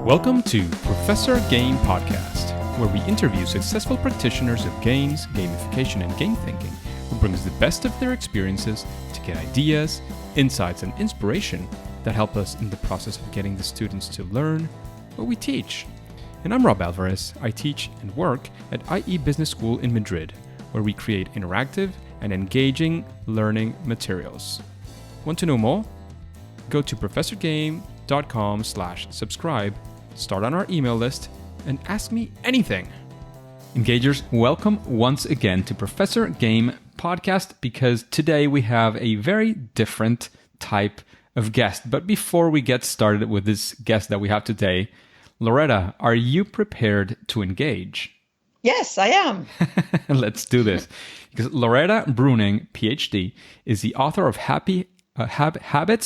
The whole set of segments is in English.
Welcome to Professor Game Podcast, where we interview successful practitioners of games, gamification, and game thinking who brings the best of their experiences to get ideas, insights, and inspiration that help us in the process of getting the students to learn what we teach. And I'm Rob Alvarez. I teach and work at IE Business School in Madrid, where we create interactive and engaging learning materials. Want to know more? Go to professorgame.com/subscribe, start on our email list, and ask me anything. Engagers, welcome once again to Professor Game Podcast, because today we have a very different type of guest. But before we get started with this guest that we have today, Loretta, are you prepared to engage? Yes, I am. Let's do this. Because Loretta Breuning, PhD, is the author of Habits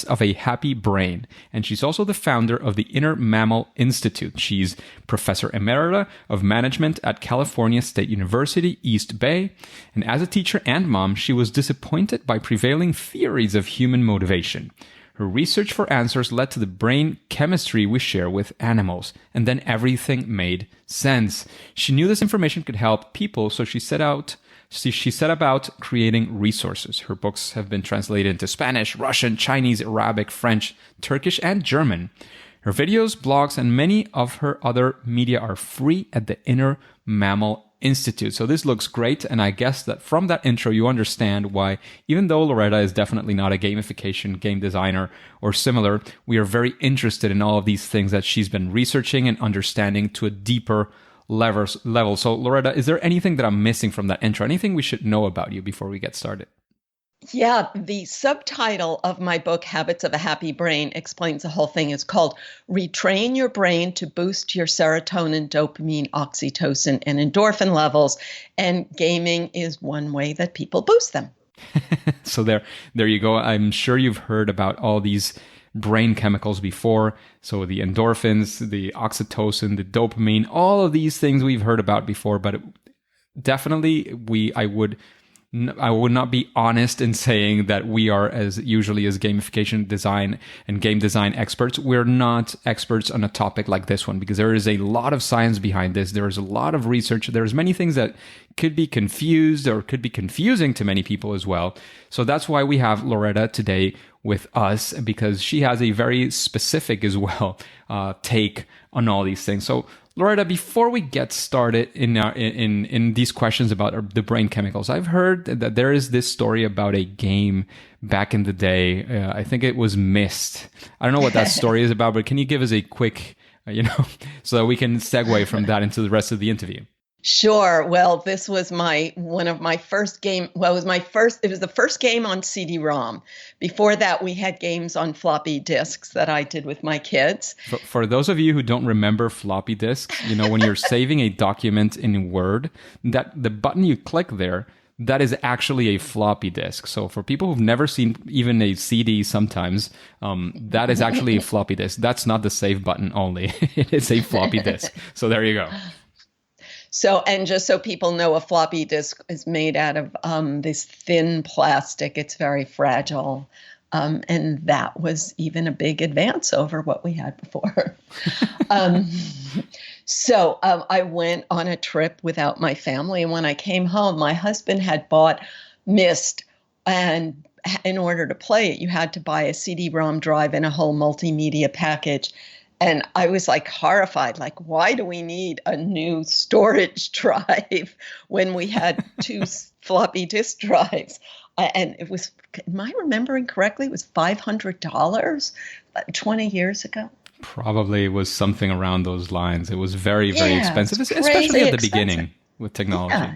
of a Happy Brain, and she's also the founder of the Inner Mammal Institute. She's Professor Emerita of Management at California State University, East Bay, and as a teacher and mom, she was disappointed by prevailing theories of human motivation. Her research for answers led to the brain chemistry we share with animals, and then everything made sense. She knew this information could help people, so she set about creating resources. Her books have been translated into Spanish, Russian, Chinese, Arabic, French, Turkish, and German. Her videos, blogs, and many of her other media are free at the Inner Mammal Institute. So this looks great, and I guess that from that intro you understand why, even though Loretta is definitely not a gamification game designer or similar, we are very interested in all of these things that she's been researching and understanding to a deeper level. So Loretta, is there anything that I'm missing from that intro? Anything we should know about you before we get started? Yeah, the subtitle of my book, Habits of a Happy Brain, explains the whole thing. It's called Retrain Your Brain to Boost Your Serotonin, Dopamine, Oxytocin, and Endorphin Levels. And gaming is one way that people boost them. So there you go. I'm sure you've heard about all these brain chemicals before. So the endorphins, the oxytocin, the dopamine, all of these things we've heard about before, but definitely I would not be honest in saying that we are, as gamification design and game design experts, we're not experts on a topic like this one, because there is a lot of science behind this. There is a lot of research. There's many things that could be confused or could be confusing to many people as well. So that's why we have Loretta today with us, because she has a very specific as well take on all these things. So Loretta, before we get started in these questions about the brain chemicals, I've heard that there is this story about a game back in the day. I think it was Myst. I don't know what that story is about, but can you give us a quick, so that we can segue from that into the rest of the interview? Sure. Well, this was one of my first game. Well, it was the first game on CD-ROM. Before that, we had games on floppy disks that I did with my kids. For those of you who don't remember floppy disks, when you're saving a document in Word, that the button you click there, that is actually a floppy disk. So for people who've never seen even a CD sometimes, that is actually a floppy disk. That's not the save button only. It is a floppy disk. So there you go. So, and just so people know, a floppy disk is made out of this thin plastic. It's very fragile. And that was even a big advance over what we had before. So I went on a trip without my family. And when I came home, my husband had bought Myst. And in order to play it, you had to buy a CD-ROM drive and a whole multimedia package. And I was horrified, why do we need a new storage drive when we had two floppy disk drives? And it was, am I remembering correctly? It was $500 20 years ago. Probably it was something around those lines. It was very, very expensive, especially at the beginning with technology.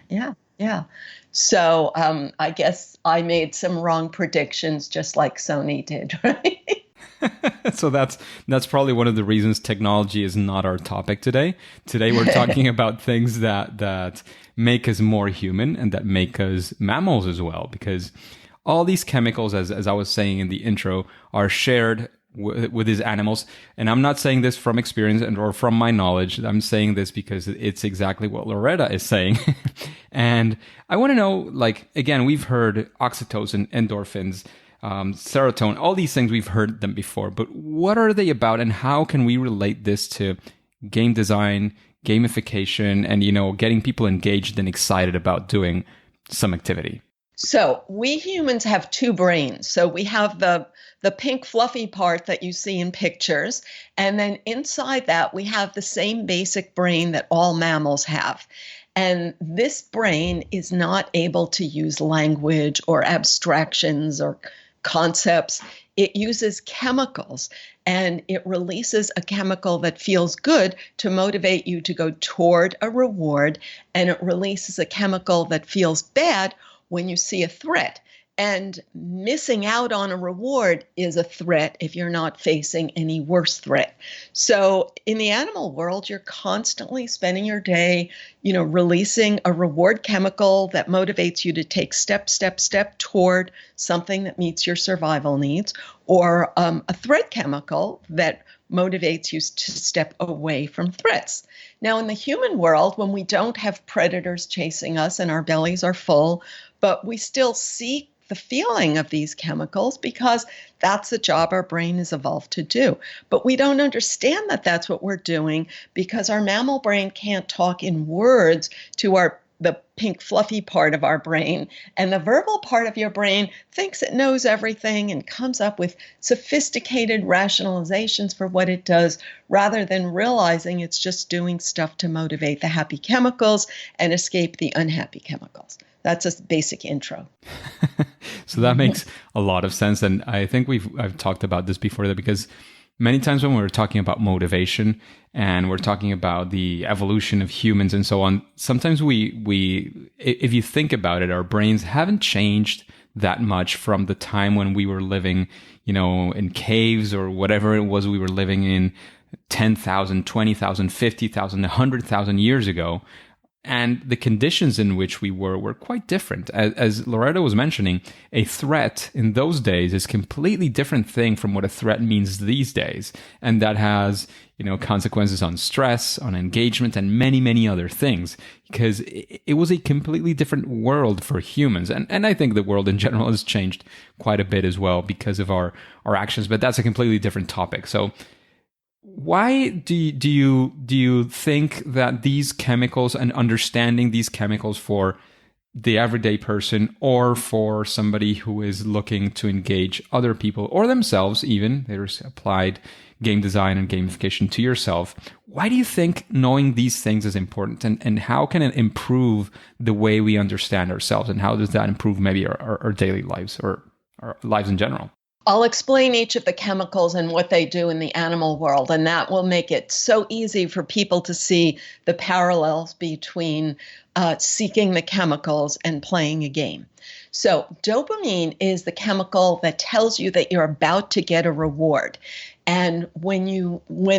Yeah. So I guess I made some wrong predictions, just like Sony did, right? So that's probably one of the reasons technology is not our topic today. Today we're talking about things that make us more human and that make us mammals as well, because all these chemicals, as I was saying in the intro, are shared with these animals. And I'm not saying this from experience or from my knowledge. I'm saying this because it's exactly what Loretta is saying. And I want to know, again, we've heard oxytocin, endorphins, serotonin, all these things, we've heard them before. But what are they about, and how can we relate this to game design, gamification, and, getting people engaged and excited about doing some activity? So we humans have two brains. So we have the pink fluffy part that you see in pictures. And then inside that, we have the same basic brain that all mammals have. And this brain is not able to use language or abstractions or concepts. It uses chemicals, and it releases a chemical that feels good to motivate you to go toward a reward. And it releases a chemical that feels bad when you see a threat. And missing out on a reward is a threat if you're not facing any worse threat. So in the animal world, you're constantly spending your day, releasing a reward chemical that motivates you to take step toward something that meets your survival needs, or a threat chemical that motivates you to step away from threats. Now, in the human world, when we don't have predators chasing us and our bellies are full, but we still seek the feeling of these chemicals because that's the job our brain is evolved to do. But we don't understand that that's what we're doing because our mammal brain can't talk in words to the pink fluffy part of our brain. And the verbal part of your brain thinks it knows everything and comes up with sophisticated rationalizations for what it does, rather than realizing it's just doing stuff to motivate the happy chemicals and escape the unhappy chemicals. That's a basic intro. So that makes a lot of sense. And I think I've talked about this before, because many times when we're talking about motivation and we're talking about the evolution of humans and so on, sometimes we if you think about it, our brains haven't changed that much from the time when we were living, in caves or whatever it was we were living in 10,000, 20,000, 50,000, 100,000 years ago. And the conditions in which we were quite different. As Loretta was mentioning, a threat in those days is a completely different thing from what a threat means these days. And that has, consequences on stress, on engagement, and many, many other things. Because it was a completely different world for humans. And I think the world in general has changed quite a bit as well because of our actions. But that's a completely different topic. So why do you think that these chemicals, and understanding these chemicals for the everyday person or for somebody who is looking to engage other people or themselves, even there's applied game design and gamification to yourself, why do you think knowing these things is important, and how can it improve the way we understand ourselves, and how does that improve maybe our daily lives or our lives in general? I'll explain each of the chemicals and what they do in the animal world, and that will make it so easy for people to see the parallels between seeking the chemicals and playing a game. So dopamine is the chemical that tells you that you're about to get a reward. And when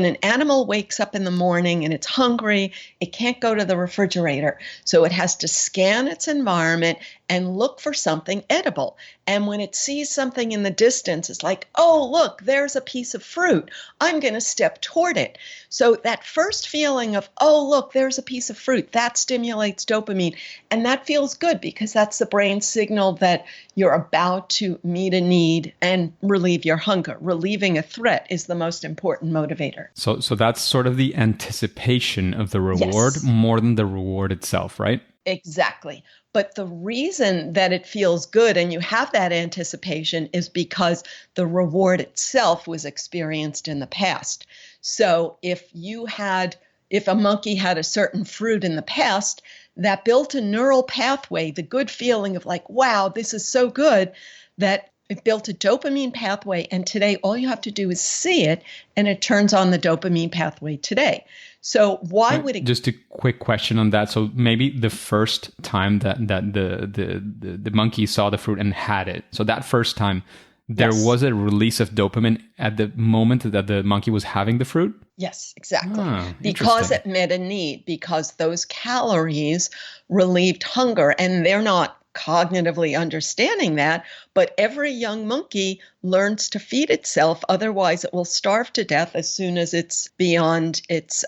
an animal wakes up in the morning and it's hungry, it can't go to the refrigerator. So it has to scan its environment and look for something edible. And when it sees something in the distance, it's like, oh, look, there's a piece of fruit. I'm going to step toward it. So that first feeling of, oh, look, there's a piece of fruit, that stimulates dopamine. And that feels good because that's the brain signal that you're about to meet a need and relieve your hunger. Relieving a threat is the most important motivator. So that's sort of the anticipation of the reward, Yes. More than the reward itself, right? Exactly. But the reason that it feels good and you have that anticipation is because the reward itself was experienced in the past. So if a monkey had a certain fruit in the past, that built a neural pathway, the good feeling of like, wow, this is so good, that it built a dopamine pathway. And today, all you have to do is see it, and it turns on the dopamine pathway today. So why would it? Just a quick question on that. So maybe the first time that the monkey saw the fruit and had it, so that first time, there Yes. was a release of dopamine at the moment that the monkey was having the fruit? Yes, exactly. interesting. Because it met a need, because those calories relieved hunger, and they're not cognitively understanding that, but every young monkey learns to feed itself. Otherwise, it will starve to death as soon as it's beyond its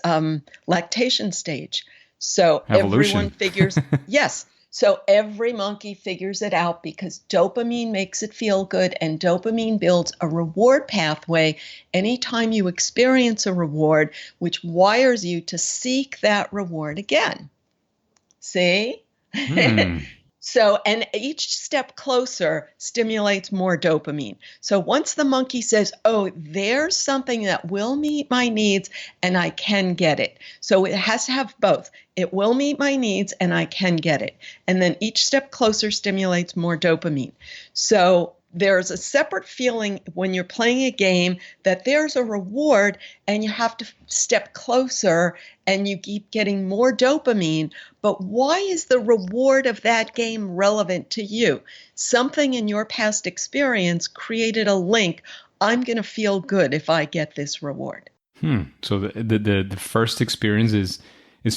lactation stage. So Evolution. everyone figures, yes. So every monkey figures it out because dopamine makes it feel good, and dopamine builds a reward pathway anytime you experience a reward, which wires you to seek that reward again. See? Hmm. So, and each step closer stimulates more dopamine. So once the monkey says, oh, there's something that will meet my needs and I can get it. So it has to have both. It will meet my needs and I can get it. And then each step closer stimulates more dopamine. So there's a separate feeling when you're playing a game that there's a reward and you have to step closer and you keep getting more dopamine. But why is the reward of that game relevant to you? Something in your past experience created a link. I'm going to feel good if I get this reward. So the first experience is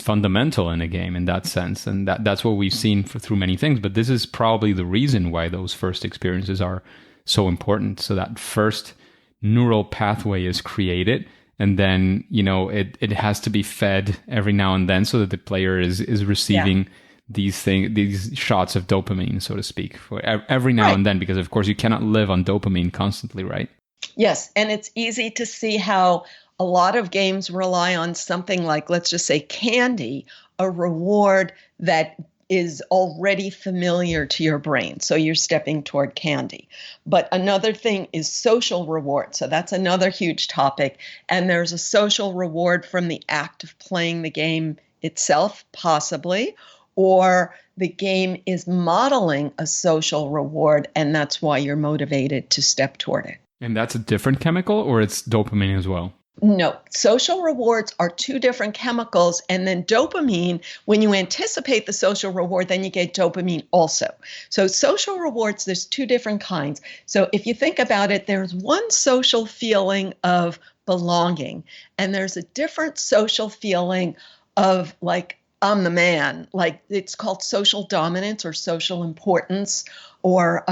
fundamental in a game in that sense, and that's what we've seen through many things. But this is probably the reason why those first experiences are so important. So that first neural pathway is created, and then it has to be fed every now and then so that the player is receiving these shots of dopamine, so to speak, for every now and then, because of course you cannot live on dopamine constantly, right? Yes, and it's easy to see how a lot of games rely on something like, let's just say, candy, a reward that is already familiar to your brain. So you're stepping toward candy. But another thing is social reward. So that's another huge topic. And there's a social reward from the act of playing the game itself, possibly, or the game is modeling a social reward, and that's why you're motivated to step toward it. And that's a different chemical, or it's dopamine as well? No, social rewards are two different chemicals. And then dopamine, when you anticipate the social reward, then you get dopamine also. So social rewards, there's two different kinds. So if you think about it, there's one social feeling of belonging, and there's a different social feeling of like, I'm the man. Like it's called social dominance or social importance or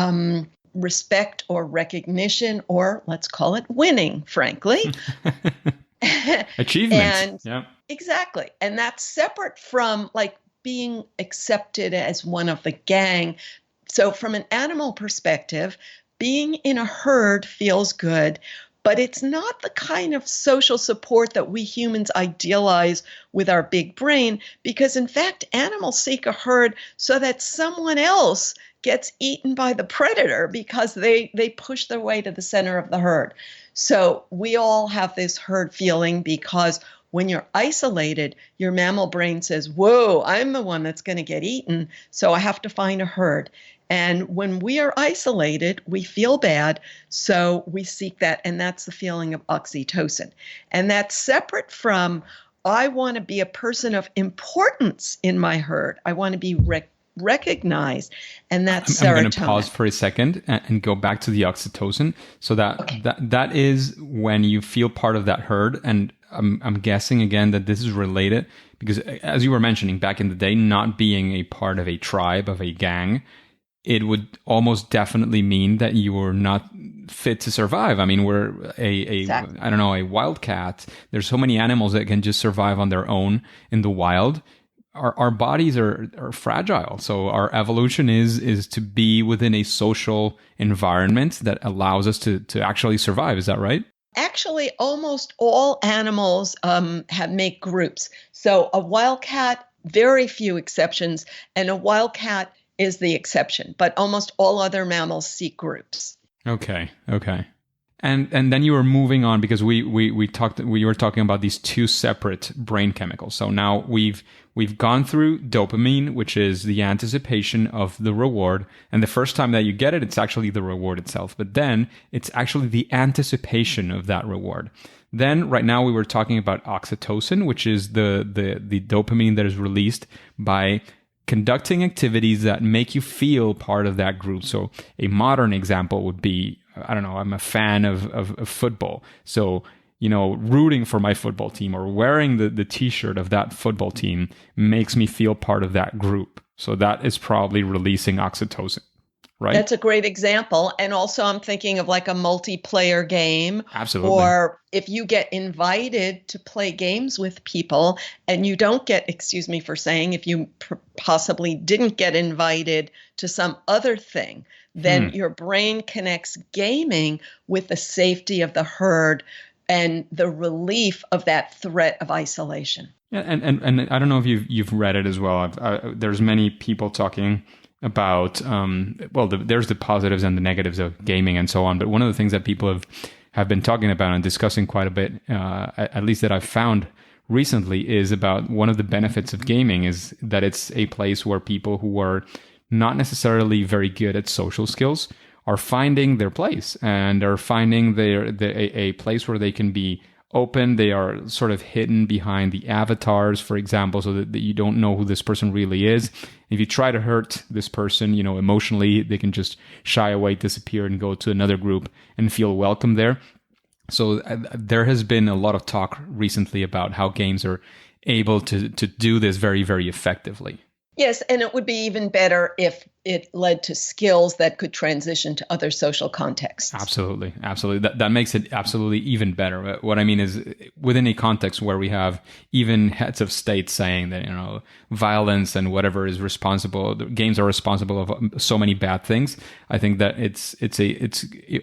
respect or recognition, or let's call it winning, frankly. Achievement. And exactly. And that's separate from like being accepted as one of the gang. So from an animal perspective, being in a herd feels good, but it's not the kind of social support that we humans idealize with our big brain, because in fact, animals seek a herd so that someone else gets eaten by the predator because they push their way to the center of the herd. So we all have this herd feeling because when you're isolated, your mammal brain says, whoa, I'm the one that's going to get eaten, so I have to find a herd. And when we are isolated, we feel bad, so we seek that, and that's the feeling of oxytocin. And that's separate from, I want to be a person of importance in my herd. I want to be recognized, and that's serotonin. I'm going to pause for a second and go back to the oxytocin. So that is when you feel part of that herd, and I'm guessing again that this is related because, as you were mentioning, back in the day, not being a part of a tribe, of a gang, it would almost definitely mean that you were not fit to survive. I mean, we're Exactly. I don't know, a wildcat. There's so many animals that can just survive on their own in the wild. Our bodies are fragile. So our evolution is to be within a social environment that allows us to actually survive. Is that right? Actually, almost all animals make groups. So a wildcat, very few exceptions, and a wildcat is the exception, but almost all other mammals seek groups. Okay. And then you were moving on because we were talking about these two separate brain chemicals. So now we've gone through dopamine, which is the anticipation of the reward, and the first time that you get it, it's actually the reward itself. But then it's actually the anticipation of that reward. Then right now we were talking about oxytocin, which is the dopamine that is released by conducting activities that make you feel part of that group. So a modern example would be, I don't know, I'm a fan of football. So, rooting for my football team or wearing the t-shirt of that football team makes me feel part of that group. So that is probably releasing oxytocin. right? That's a great example. And also, I'm thinking of like a multiplayer game. Absolutely. Or if you get invited to play games with people and you don't get, excuse me for saying, if you possibly didn't get invited to some other thing, then your brain connects gaming with the safety of the herd and the relief of that threat of isolation. Yeah, and I don't know if you've read it as well. There's many people talking about there's the positives and the negatives of gaming and so on. But one of the things that people have been talking about and discussing quite a bit, at least that I've found recently, is about one of the benefits of gaming is that it's a place where people who are not necessarily very good at social skills are finding their place and are finding a place where they can be open. They are sort of hidden behind the avatars, for example, so that you don't know who this person really is. If you try to hurt this person, emotionally, they can just shy away, disappear, and go to another group and feel welcome there. So there has been a lot of talk recently about how games are able to do this very, very effectively. Yes, and it would be even better if it led to skills that could transition to other social contexts. Absolutely. That makes it absolutely even better. What I mean is, within a context where we have even heads of state saying that violence and whatever is responsible, the games are responsible of so many bad things. I think that it's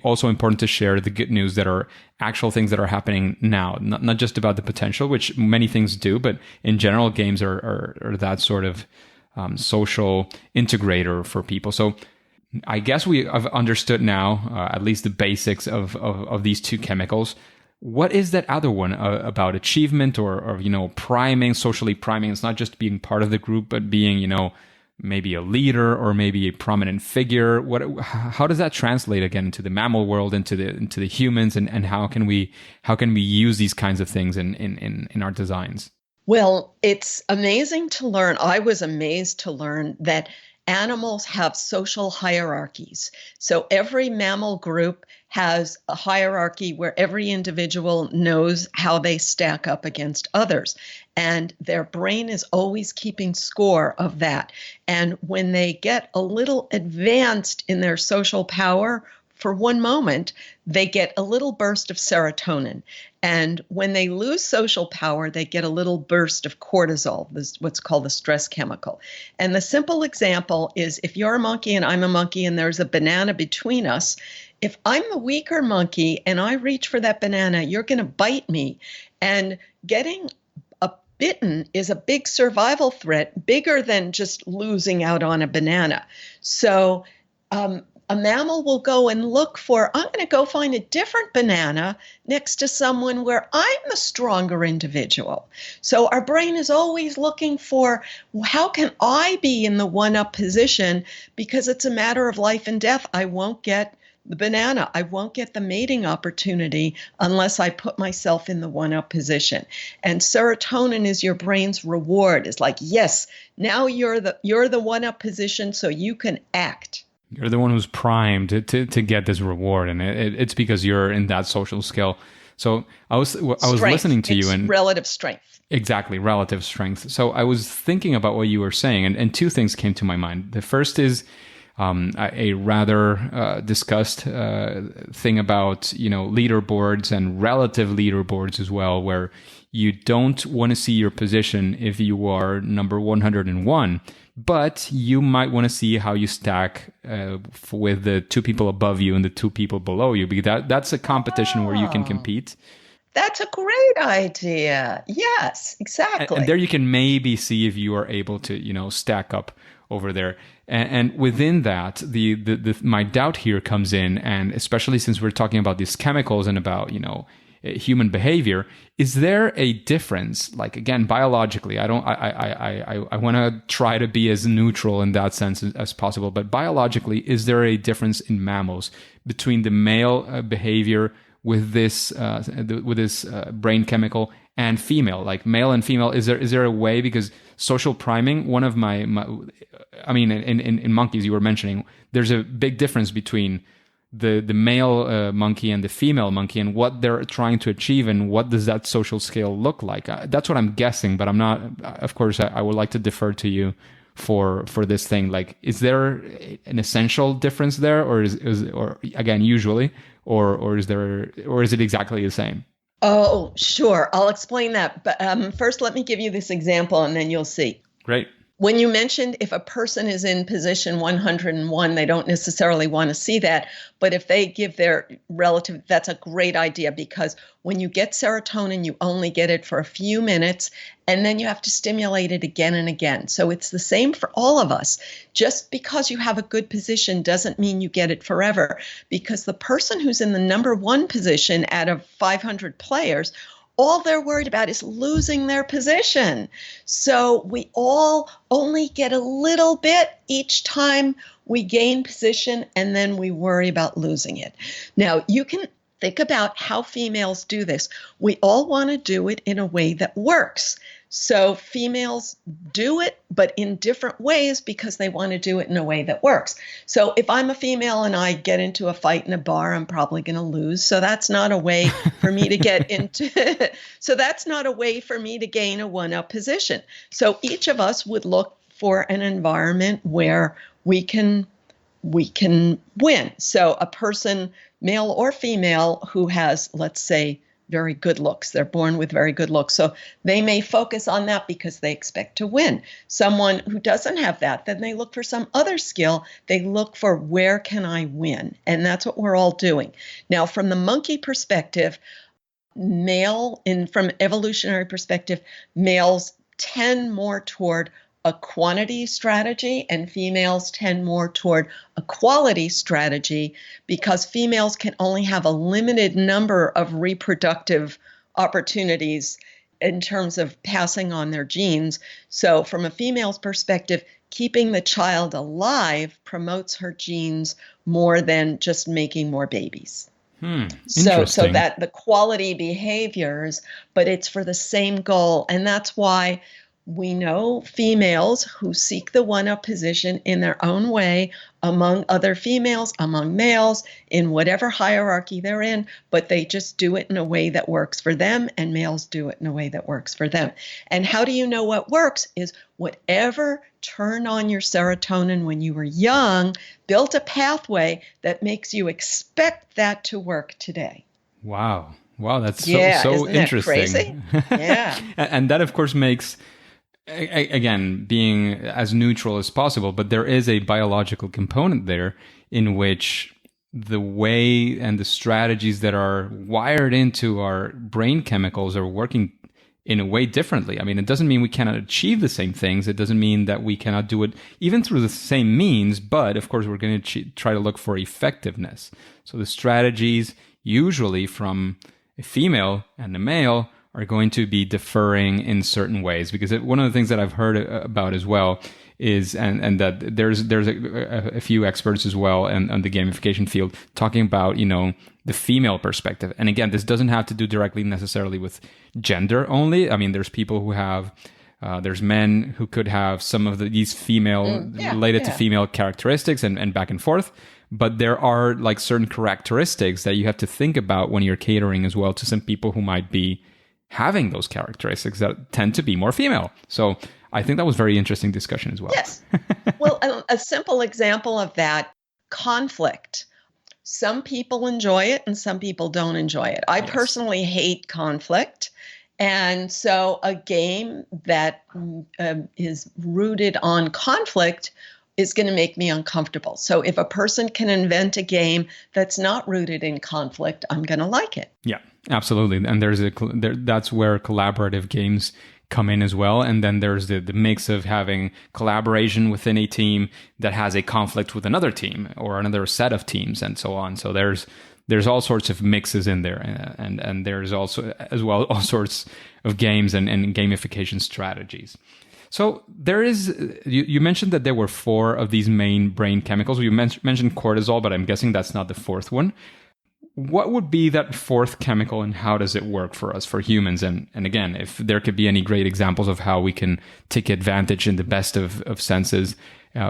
also important to share the good news that are actual things that are happening now, not just about the potential, which many things do, but in general, games are that sort of social integrator for people. So I guess we have understood now at least the basics of these two chemicals. What is that other one about achievement or priming, socially priming? It's not just being part of the group, but being maybe a leader or maybe a prominent figure. How does that translate again into the mammal world, into the humans, and how can we use these kinds of things in our designs? Well, it's amazing to learn. I was amazed to learn that animals have social hierarchies. So every mammal group has a hierarchy where every individual knows how they stack up against others. And their brain is always keeping score of that. And when they get a little advanced in their social power, for one moment, they get a little burst of serotonin. And when they lose social power, they get a little burst of cortisol, what's called the stress chemical. And the simple example is if you're a monkey and I'm a monkey and there's a banana between us, if I'm the weaker monkey and I reach for that banana, you're going to bite me. And getting bitten is a big survival threat, bigger than just losing out on a banana. So, a mammal will go and look for, I'm going to go find a different banana next to someone where I'm the stronger individual. So our brain is always looking for, how can I be in the one-up position? Because it's a matter of life and death. I won't get the banana. I won't get the mating opportunity unless I put myself in the one-up position. And serotonin is your brain's reward. It's like, yes, now you're the one-up position, so you can act. You're the one who's primed to get this reward, and it's because you're in that social skill. So I was listening to you, and relative strength. Exactly, relative strength. So I was thinking about what you were saying, and two things came to my mind. The first is a rather discussed thing about leaderboards and relative leaderboards as well, where you don't want to see your position if you are number 101. But you might want to see how you stack with the two people above you and the two people below you, because that's a competition where you can compete. That's a great idea. Yes, exactly. And there you can maybe see if you are able to, stack up over there. And within that, my doubt here comes in, and especially since we're talking about these chemicals and about, human behavior, is there a difference? Like, again, biologically, I want to try to be as neutral in that sense as possible, but biologically, is there a difference in mammals between the male behavior with this brain chemical and female, like male and female? Is there a way? Because social priming, one of my in monkeys you were mentioning, there's a big difference between the male monkey and the female monkey, and what they're trying to achieve, and what does that social scale look like. That's what I'm guessing, but I'm not. Of course, I would like to defer to you for this thing? Like, is there an essential difference there, or or again, usually, or is it exactly the same? Oh, sure. I'll explain that. But first, let me give you this example and then you'll see. Great. When you mentioned if a person is in position 101, they don't necessarily want to see that. But if they give their relative, that's a great idea, because when you get serotonin, you only get it for a few minutes and then you have to stimulate it again and again. So it's the same for all of us. Just because you have a good position doesn't mean you get it forever, because the person who's in the number one position out of 500 players, all they're worried about is losing their position. So we all only get a little bit each time we gain position, and then we worry about losing it. Now, you can think about how females do this. We all want to do it in a way that works. So females do it, but in different ways, because they want to do it in a way that works. So if I'm a female and I get into a fight in a bar, I'm probably going to lose. So that's not a way for me to get into, so that's not a way for me to gain a one-up position. So each of us would look for an environment where we can win. So a person, male or female, who has, let's say, very good looks. They're born with very good looks. So they may focus on that because they expect to win. Someone who doesn't have that, then they look for some other skill. They look for, where can I win? And that's what we're all doing. Now, from the monkey perspective, from evolutionary perspective, males tend more toward a quantity strategy and females tend more toward a quality strategy, because females can only have a limited number of reproductive opportunities in terms of passing on their genes. So from a female's perspective, keeping the child alive promotes her genes more than just making more babies. So that the quality behaviors, but it's for the same goal. And that's why we know females who seek the one-up position in their own way, among other females, among males, in whatever hierarchy they're in, but they just do it in a way that works for them, and males do it in a way that works for them. And how do you know what works? Is whatever turned on your serotonin when you were young built a pathway that makes you expect that to work today. Wow, that's so isn't interesting. That crazy? Yeah. And that, of course, makes, again, being as neutral as possible, but there is a biological component there in which the way and the strategies that are wired into our brain chemicals are working in a way differently. I mean, it doesn't mean we cannot achieve the same things. It doesn't mean that we cannot do it even through the same means, but of course, we're going to try to look for effectiveness. So the strategies, usually from a female and a male, are going to be differing in certain ways, because one of the things that I've heard about as well is, and that there's a few experts as well on the gamification field talking about, the female perspective. And again, this doesn't have to do directly necessarily with gender only. I mean, there's people who have, there's men who could have some of these female related to female characteristics and back and forth. But there are like certain characteristics that you have to think about when you're catering as well to some people who might be having those characteristics that tend to be more female. So I think that was very interesting discussion as well. Yes. Well, a simple example of that, conflict. Some people enjoy it and some people don't enjoy it. I personally hate conflict. And so a game that is rooted on conflict is going to make me uncomfortable. So if a person can invent a game that's not rooted in conflict, I'm going to like it. Yeah, absolutely. And that's where collaborative games come in as well. And then there's the mix of having collaboration within a team that has a conflict with another team or another set of teams and so on. So there's all sorts of mixes in there. And there's also as well all sorts of games and gamification strategies. So there is, you mentioned that there were 4 of these main brain chemicals. You mentioned cortisol, but I'm guessing that's not the 4th one. What would be that 4th chemical and how does it work for us, for humans? And again, if there could be any great examples of how we can take advantage in the best of senses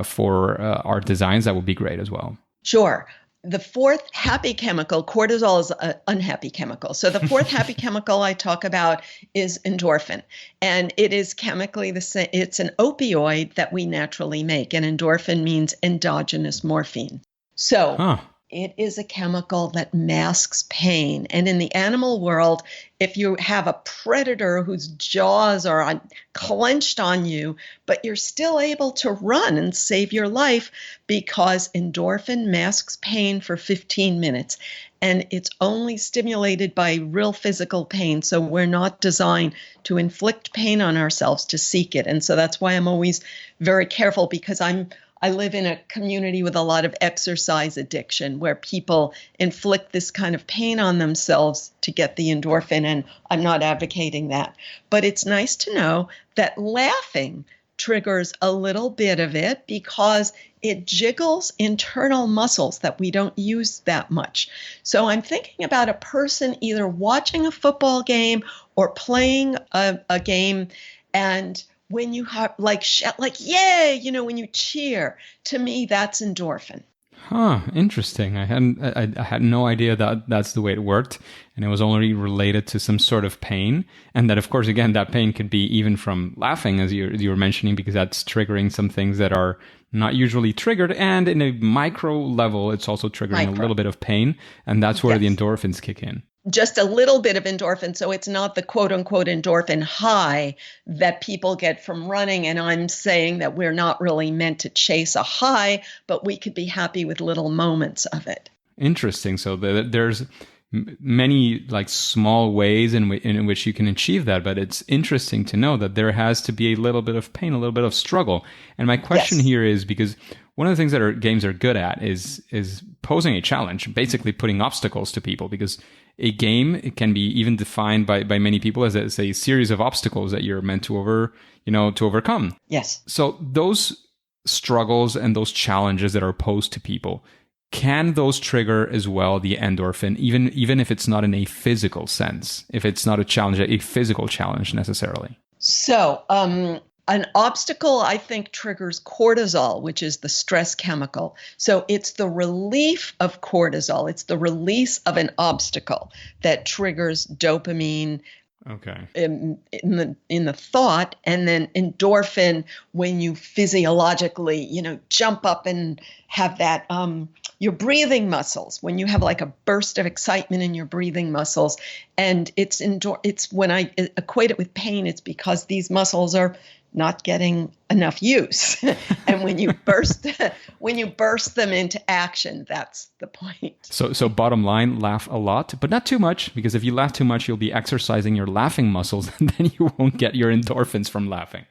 for our designs, that would be great as well. Sure. the fourth happy chemical, cortisol is an unhappy chemical. So the fourth happy chemical I talk about is endorphin. And it is chemically the same. It's an opioid that we naturally make. And endorphin means endogenous morphine. So it is a chemical that masks pain. And in the animal world, if you have a predator whose jaws are clenched on you, but you're still able to run and save your life because endorphin masks pain for 15 minutes. And it's only stimulated by real physical pain. So we're not designed to inflict pain on ourselves to seek it. And so that's why I'm always very careful, because I live in a community with a lot of exercise addiction where people inflict this kind of pain on themselves to get the endorphin, and I'm not advocating that. But it's nice to know that laughing triggers a little bit of it because it jiggles internal muscles that we don't use that much. So I'm thinking about a person either watching a football game or playing a game, and when you have like yay, when you cheer, to me that's endorphin. Interesting. I had no idea that that's the way it worked, and it was only related to some sort of pain, and that of course again that pain could be even from laughing, as you were mentioning, because that's triggering some things that are not usually triggered, and in a micro level it's also triggering a little bit of pain, and that's where the endorphins kick in. Just a little bit of endorphin. So it's not the quote unquote endorphin high that people get from running. And I'm saying that we're not really meant to chase a high, but we could be happy with little moments of it. Interesting. So there's many like small ways in which you can achieve that. But it's interesting to know that there has to be a little bit of pain, a little bit of struggle. And my question here is, because one of the things that our games are good at is posing a challenge, basically putting obstacles to people, because a game, it can be even defined by many people as a series of obstacles that you're meant to overcome. Yes. So those struggles and those challenges that are posed to people, can those trigger as well the endorphin, even if it's not in a physical sense, if it's not a physical challenge necessarily? So, an obstacle, I think, triggers cortisol, which is the stress chemical. So it's the relief of cortisol. It's the release of an obstacle that triggers dopamine in the thought, and then endorphin when you physiologically, jump up and have that, your breathing muscles, when you have like a burst of excitement in your breathing muscles. And it's when I equate it with pain, it's because these muscles are not getting enough use. And when you burst them into action, that's the point. So bottom line, laugh a lot, but not too much, because if you laugh too much, you'll be exercising your laughing muscles, and then you won't get your endorphins from laughing.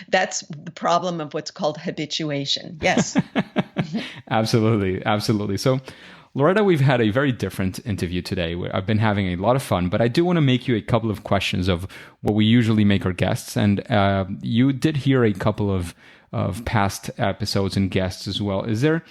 That's the problem of what's called habituation. Yes. Absolutely. So, Loretta, we've had a very different interview today. I've been having a lot of fun, but I do want to make you a couple of questions of what we usually make our guests. And you did hear a couple of past episodes and guests as well. Is there,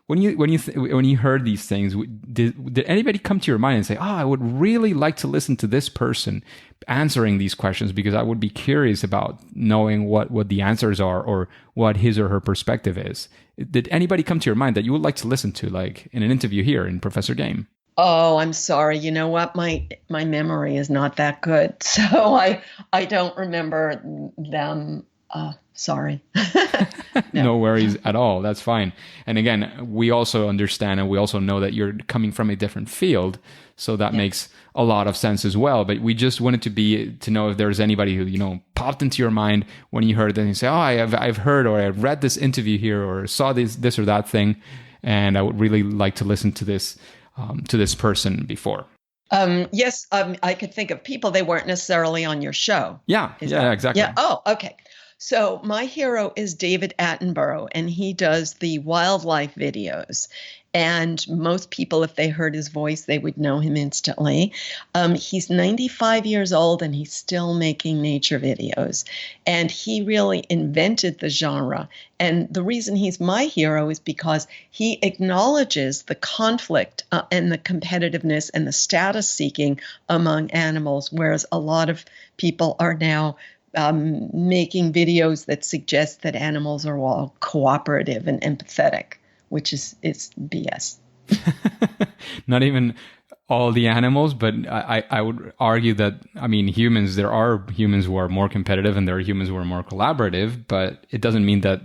when you heard these things, did anybody come to your mind and say, I would really like to listen to this person answering these questions, because I would be curious about knowing what the answers are or what his or her perspective is? Did anybody come to your mind that you would like to listen to, like in an interview here in Professor Game? Oh, I'm sorry. You know what? My memory is not that good, so I don't remember them. Sorry. No worries at all. That's fine. And again, we also understand and we also know that you're coming from a different field, so that makes a lot of sense as well. But we just wanted to know if there's anybody who popped into your mind when you heard it and you say, I've heard or I read this interview here or saw this or that thing, and I would really like to listen to this person before. Yes, I could think of people. They weren't necessarily on your show. Yeah, exactly. Yeah. Oh, okay. So my hero is David Attenborough, and he does the wildlife videos. And most people, if they heard his voice, they would know him instantly. He's 95 years old, and he's still making nature videos. And he really invented the genre. And the reason he's my hero is because he acknowledges the conflict and the competitiveness and the status seeking among animals, whereas a lot of people are now making videos that suggest that animals are all cooperative and empathetic, which is BS. Not even all the animals, but I would argue that, I mean, humans, there are humans who are more competitive and there are humans who are more collaborative, but it doesn't mean that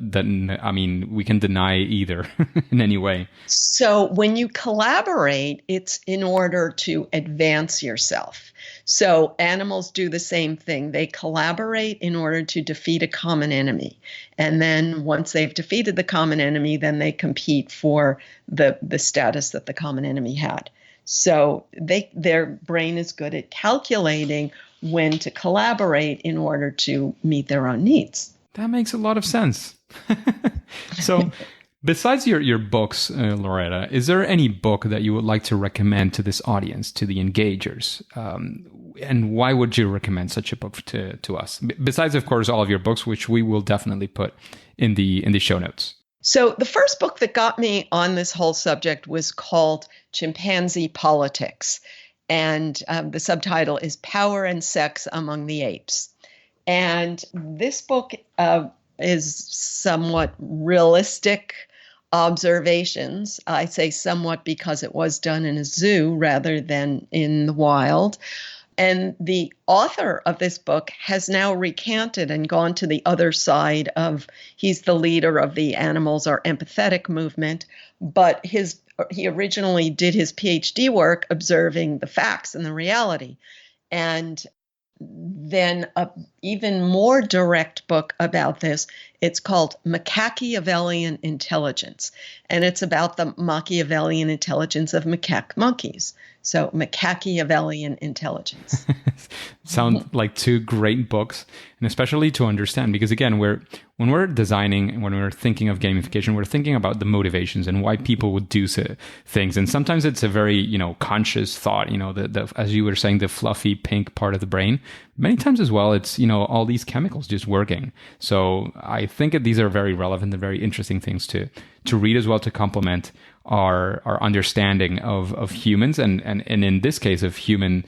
I mean, we can deny either in any way. So when you collaborate, it's in order to advance yourself. So animals do the same thing. They collaborate in order to defeat a common enemy. And then once they've defeated the common enemy, then they compete for the status that the common enemy had. So their brain is good at calculating when to collaborate in order to meet their own needs. That makes a lot of sense. So besides your books, Loretta, is there any book that you would like to recommend to this audience, to the engagers? And why would you recommend such a book to us? Besides, of course, all of your books, which we will definitely put in the show notes. So the first book that got me on this whole subject was called Chimpanzee Politics. And the subtitle is Power and Sex Among the Apes. And this book is somewhat realistic observations. I say somewhat because it was done in a zoo rather than in the wild. And the author of this book has now recanted and gone to the other side of, he's the leader of the animals are empathetic movement, but he originally did his PhD work observing the facts and the reality. And then an even more direct book about this, it's called Machiavellian Intelligence. And it's about the Machiavellian intelligence of macaque monkeys. So Machiavellian Intelligence. Sound like two great books, and especially to understand, because again, when we're designing and when we're thinking of gamification, we're thinking about the motivations and why people would do things. And sometimes it's a very, conscious thought, the as you were saying, the fluffy pink part of the brain. Many times as well, it's, all these chemicals just working. So I think that these are very relevant and very interesting things to read as well, to complement our understanding of humans and in this case of human,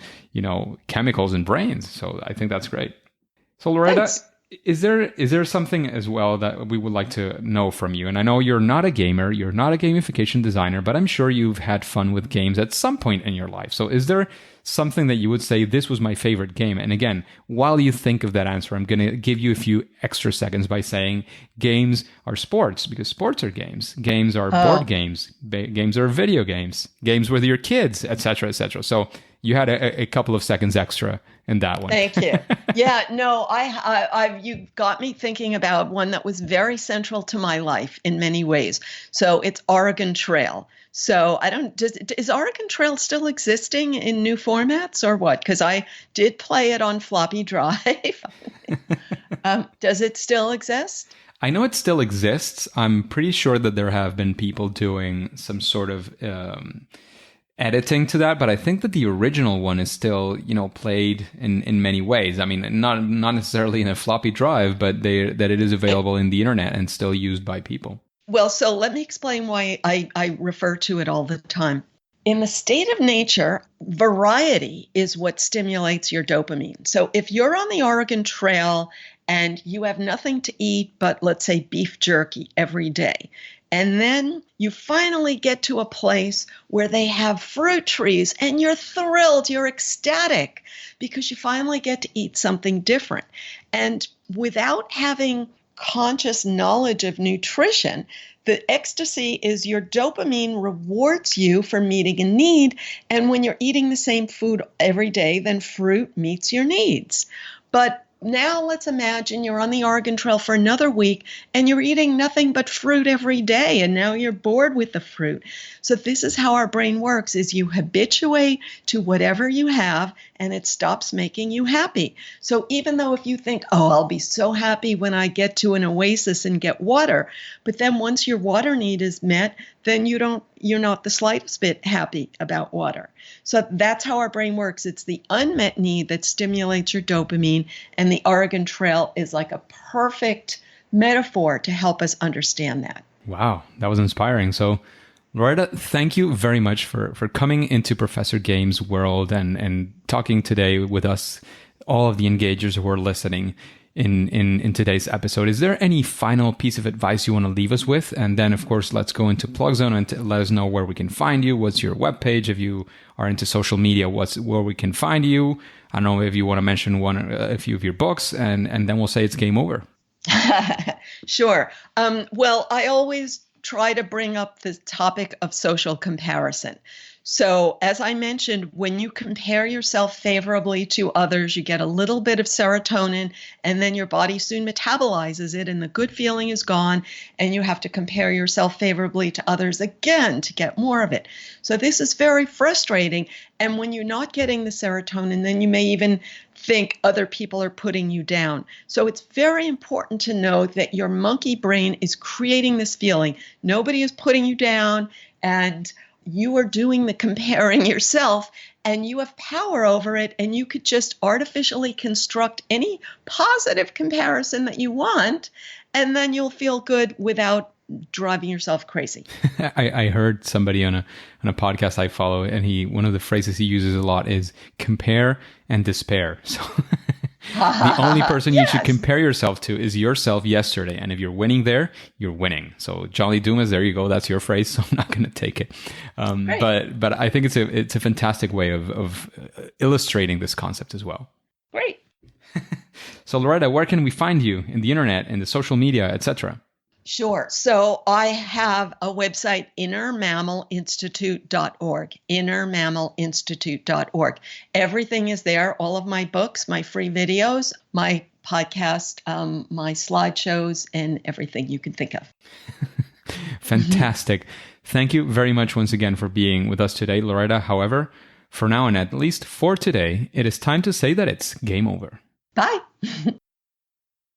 chemicals and brains. So I think that's great. So Loretta, thanks. Is there something as well that we would like to know from you? And I know you're not a gamer, you're not a gamification designer, but I'm sure you've had fun with games at some point in your life. So is there something that you would say, this was my favorite game? And again, while you think of that answer, I'm going to give you a few extra seconds by saying games are sports, because sports are games. Games are board games. Games are video games. Games with your kids, etc., etc. So you had a couple of seconds extra in that one. Thank you. Yeah, no, you got me thinking about one that was very central to my life in many ways. So it's Oregon Trail. So is Oregon Trail still existing in new formats or what? Because I did play it on floppy drive. Does it still exist? I know it still exists. I'm pretty sure that there have been people doing some sort of editing to that, but I think that the original one is still, played in many ways. I mean, not necessarily in a floppy drive, but that it is available in the internet and still used by people. Well, so let me explain why I refer to it all the time. In the state of nature, variety is what stimulates your dopamine. So if you're on the Oregon Trail and you have nothing to eat but, let's say, beef jerky every day, and then you finally get to a place where they have fruit trees and you're thrilled, you're ecstatic because you finally get to eat something different. And without having conscious knowledge of nutrition, the ecstasy is your dopamine rewards you for meeting a need. And when you're eating the same food every day, then fruit meets your needs. But now let's imagine you're on the Oregon Trail for another week and you're eating nothing but fruit every day, and now you're bored with the fruit. So this is how our brain works, is you habituate to whatever you have and it stops making you happy. So even though if you think, I'll be so happy when I get to an oasis and get water, but then once your water need is met, then you're not the slightest bit happy about water. So that's how our brain works. It's the unmet need that stimulates your dopamine, and the Oregon Trail is like a perfect metaphor to help us understand that. Wow, that was inspiring. So Loretta, thank you very much for coming into Professor Game's world and talking today with us, all of the engagers who are listening. in today's episode. Is there any final piece of advice you want to leave us with? And then, of course, let's go into Plug Zone and let us know where we can find you. What's your webpage? If you are into social media, where we can find you? I don't know if you want to mention a few of your books, and then we'll say it's game over. Sure. Well, I always try to bring up the topic of social comparison. So as I mentioned, when you compare yourself favorably to others, you get a little bit of serotonin, and then your body soon metabolizes it and the good feeling is gone, and you have to compare yourself favorably to others again to get more of it. So this is very frustrating. And when you're not getting the serotonin, then you may even think other people are putting you down. So it's very important to know that your monkey brain is creating this feeling. Nobody is putting you down, and you are doing the comparing yourself, and you have power over it, and you could just artificially construct any positive comparison that you want, and then you'll feel good without driving yourself crazy. I heard somebody on a podcast I follow, and one of the phrases he uses a lot is compare and despair. So the only person you should compare yourself to is yourself yesterday. And if you're winning there, you're winning. So Jolly Dumas, there you go. That's your phrase. So I'm not going to take it. But I think it's a fantastic way of illustrating this concept as well. Great. So Loretta, where can we find you in the internet, in the social media, etc.? Sure. So I have a website, innermammalinstitute.org, innermammalinstitute.org. Everything is there, all of my books, my free videos, my podcast, my slideshows, and everything you can think of. Fantastic. Thank you very much once again for being with us today, Loretta. However, for now and at least for today, it is time to say that it's game over. Bye.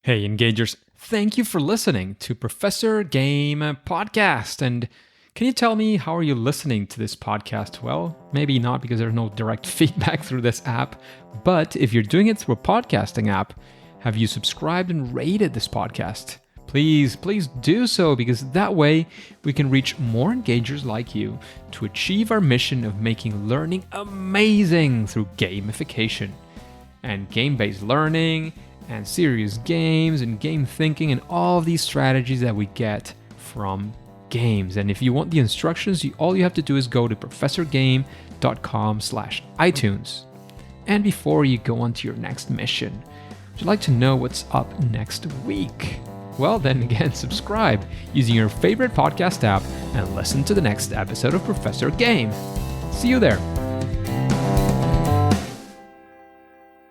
Hey, Engagers. Thank you for listening to Professor Game Podcast. And can you tell me, how are you listening to this podcast? Well, maybe not, because there's no direct feedback through this app. But if you're doing it through a podcasting app, have you subscribed and rated this podcast? Please do so, because that way we can reach more engagers like you to achieve our mission of making learning amazing through gamification and game-based learning and serious games and game thinking and all of these strategies that we get from games. And if you want the instructions, all you have to do is go to professorgame.com/iTunes. And before you go on to your next mission, would you like to know what's up next week? Well, then again, subscribe using your favorite podcast app and listen to the next episode of Professor Game. See you there.